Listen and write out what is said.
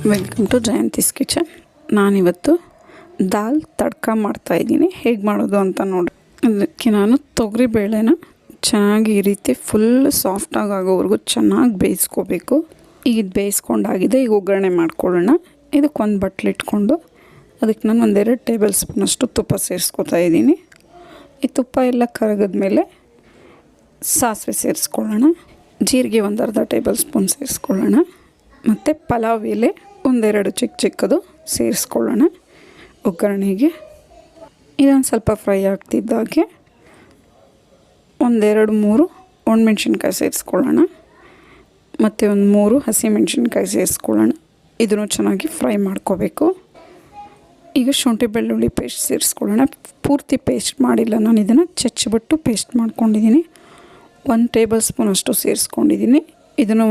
Welcome to Jayanthi's kitchen. ನಾನಿವತ್ತು ದಾಲ್ ತಡ್ಕ ಮಾಡ್ತಾಯಿದ್ದೀನಿ. ಹೇಗೆ ಮಾಡೋದು ಅಂತ ನೋಡಿ. ಅದಕ್ಕೆ ನಾನು ತೊಗರಿಬೇಳೆನ ಚೆನ್ನಾಗಿ ಈ ರೀತಿ ಫುಲ್ ಸಾಫ್ಟಾಗಿ ಆಗೋವರೆಗೂ ಚೆನ್ನಾಗಿ ಬೇಯಿಸ್ಕೋಬೇಕು. ಈಗ ಬೇಯಿಸ್ಕೊಂಡಾಗಿದೆ. ಈಗ ಒಗ್ಗರಣೆ ಮಾಡ್ಕೊಳ್ಳೋಣ. ಇದಕ್ಕೊಂದು ಬಟ್ಲು ಇಟ್ಕೊಂಡು ಅದಕ್ಕೆ ನಾನು 1-2 ಟೇಬಲ್ ಸ್ಪೂನಷ್ಟು ತುಪ್ಪ ಸೇರಿಸ್ಕೊತಾ ಇದ್ದೀನಿ. ಈ ತುಪ್ಪ ಎಲ್ಲ ಕರಗಿದ್ಮೇಲೆ ಸಾಸಿವೆ ಸೇರಿಸ್ಕೊಳ್ಳೋಣ. ಜೀರಿಗೆ 1/2 ಟೇಬಲ್ ಸ್ಪೂನ್ ಸೇರಿಸ್ಕೊಳ್ಳೋಣ. ಮತ್ತು ಪಲಾವ್ ಎಲೆ 1-2 ಚಿಕ್ಕದು ಸೇರಿಸ್ಕೊಳ್ಳೋಣ ಒಗ್ಗರಣೆಗೆ. ಇದೊಂದು ಸ್ವಲ್ಪ ಫ್ರೈ ಆಗ್ತಿದ್ದಾಗೆ 1-2-3 ಒಣಮೆಣ್ಸಿನ್ಕಾಯಿ ಸೇರಿಸ್ಕೊಳ್ಳೋಣ. ಮತ್ತು 3 ಹಸಿಮೆಣ್ಸಿನ್ಕಾಯಿ ಸೇರಿಸ್ಕೊಳ್ಳೋಣ. ಇದನ್ನು ಚೆನ್ನಾಗಿ ಫ್ರೈ ಮಾಡ್ಕೋಬೇಕು. ಈಗ ಶುಂಠಿ ಬೆಳ್ಳುಳ್ಳಿ ಪೇಸ್ಟ್ ಸೇರಿಸ್ಕೊಳ್ಳೋಣ. ಪೂರ್ತಿ ಪೇಸ್ಟ್ ಮಾಡಿಲ್ಲ, ನಾನು ಇದನ್ನು ಚಚ್ಚಿಬಿಟ್ಟು ಪೇಸ್ಟ್ ಮಾಡ್ಕೊಂಡಿದ್ದೀನಿ. 1 ಟೇಬಲ್ ಸ್ಪೂನಷ್ಟು ಸೇರಿಸ್ಕೊಂಡಿದ್ದೀನಿ. ಇದನ್ನು